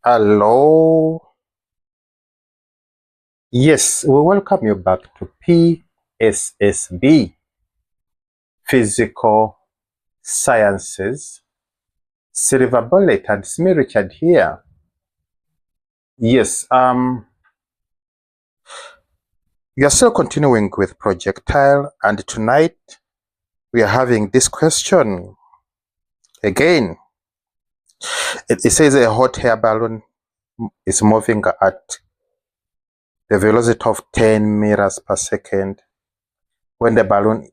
Hello. Yes, we welcome you back to PSSB, Physical Sciences, Silver Bullet, and it's me, Richard, here. Yes, we are still continuing with projectile, and tonight we are having this question again. It says a hot air balloon is moving at the velocity of 10 meters per second when the balloon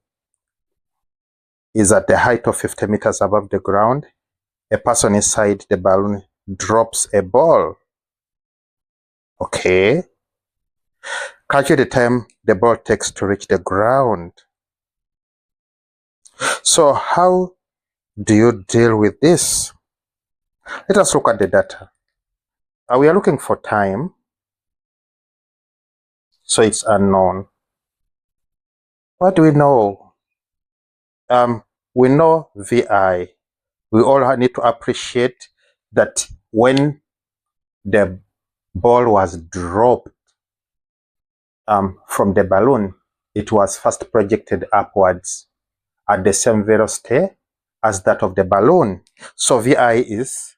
is at the height of 50 meters above the ground. A person inside the balloon drops a ball. Okay. Calculate the time the ball takes to reach the ground. So how do you deal with this? Let us look at the data. We are looking for time, so it's unknown. What do we know? We know VI. We all need to appreciate that when the ball was dropped from the balloon, it was first projected upwards at the same velocity as that of the balloon. So VI is,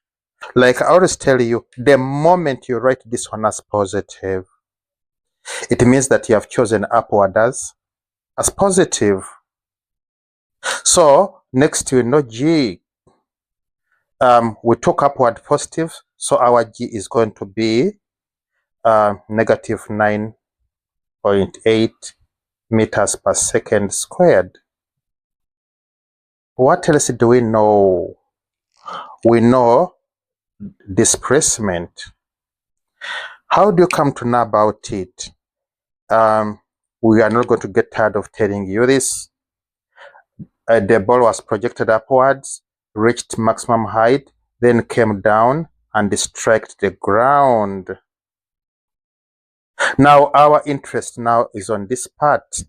like I always tell you, the moment you write this one as positive, it means that you have chosen upward as positive. So next we know G. We took upward positive, so our G is going to be negative 9.8 meters per second squared. What else do we know? We know displacement. How do you come to know about it? We are not going to get tired of telling you this. The ball was projected upwards, reached maximum height, then came down and struck the ground. Now our interest now is on this part.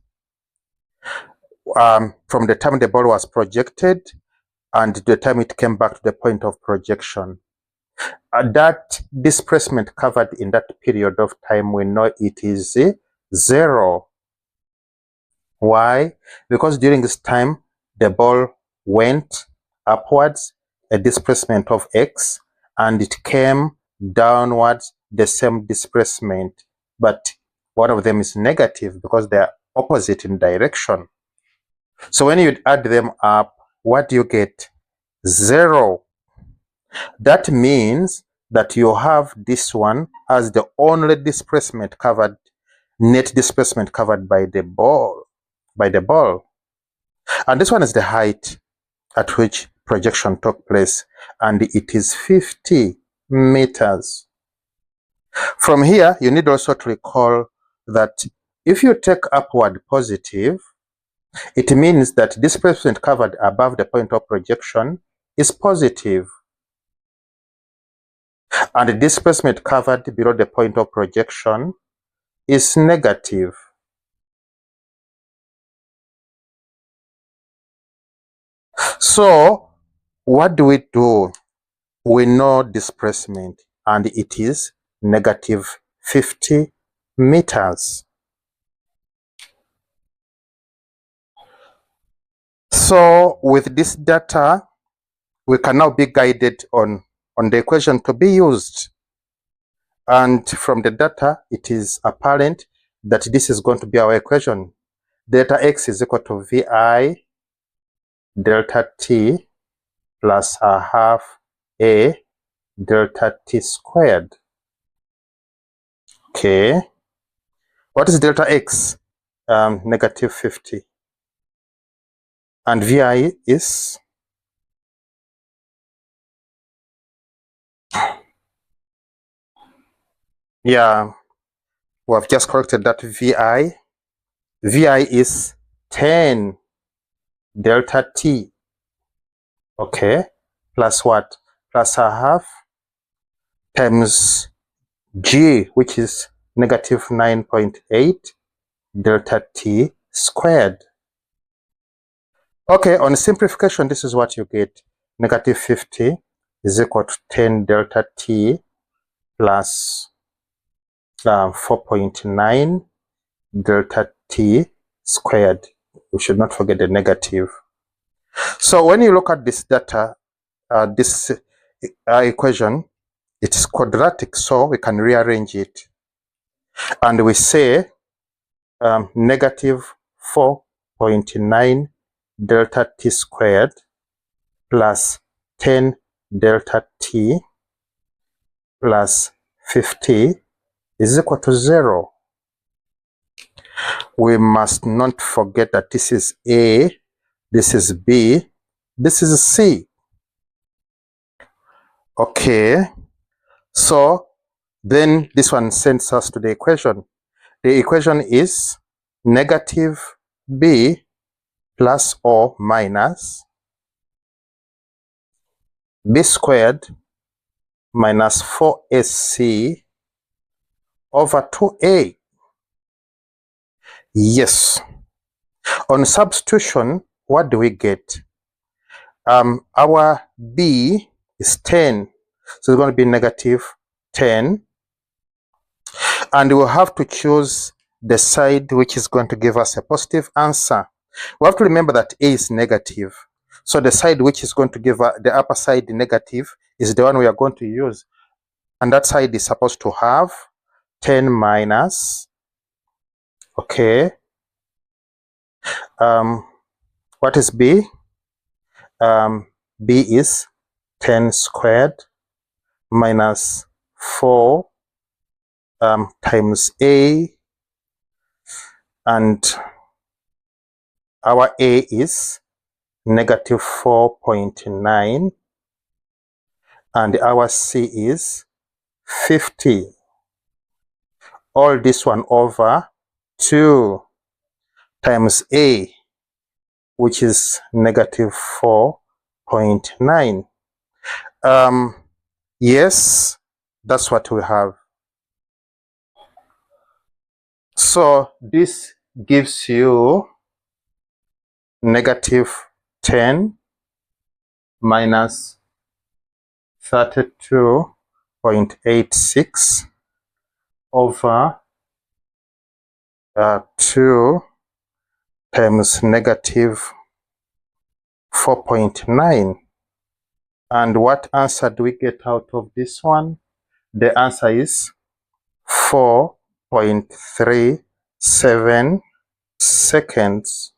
From the time the ball was projected and the time it came back to the point of projection. That displacement covered in that period of time, we know it is 0. Why? Because during this time, the ball went upwards, a displacement of x, and it came downwards, the same displacement. But one of them is negative because they are opposite in direction. So when you add them up, what do you get? 0. That means that you have this one as the only displacement covered, net displacement covered by the ball. And this one is the height at which projection took place, and it is 50 meters. From here, you need also to recall that if you take upward positive, it means that displacement covered above the point of projection is positive, and the displacement covered below the point of projection is negative. So what do? We know displacement, and it is negative 50 meters. So with this data, we can now be guided on the equation to be used. And from the data, it is apparent that this is going to be our equation. Delta x is equal to VI delta t plus a half a delta t squared. Okay. What is delta x? Negative 50. And VI is we have just corrected that VI. VI is 10 delta t. Okay. Plus what? Plus a half times G, which is negative 9.8 delta t squared. Okay, on simplification, this is what you get. Negative 50 is equal to 10 delta t plus 4.9 delta t squared. We should not forget the negative. So when you look at this data, this equation, it is quadratic, so we can rearrange it. And we say negative 4.9 delta t squared plus 10 delta t plus 50 is equal to 0. We must not forget that this is A, this is B, this is C. Okay, so then this one sends us to the equation. The equation is negative B plus or minus B squared minus 4AC over 2A. Yes. On substitution, what do we get? Our B is 10. So it's going to be negative 10. And we'll have to choose the side which is going to give us a positive answer. We have to remember that A is negative. So the side which is going to give the upper side negative is the one we are going to use. And that side is supposed to have 10 minus, okay, what is B? B is 10 squared minus 4 times A, and our A is negative 4.9, and our C is 50. All this one over 2 times A, which is negative 4.9. Yes, that's what we have. So this gives you negative 10 minus 32.86 over 2 times negative 4.9. And what answer do we get out of this one? The answer is 4.37 seconds.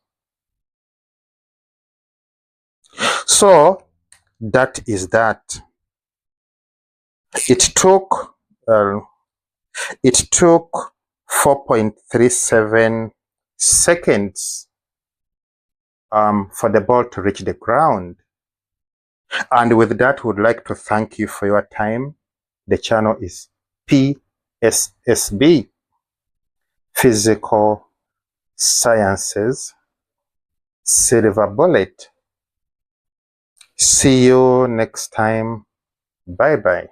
So that is that. It took 4.37 seconds for the ball to reach the ground. And with that, we would like to thank you for your time. The channel is PSSB, Physical Sciences Silver Bullet. See you next time. Bye-bye.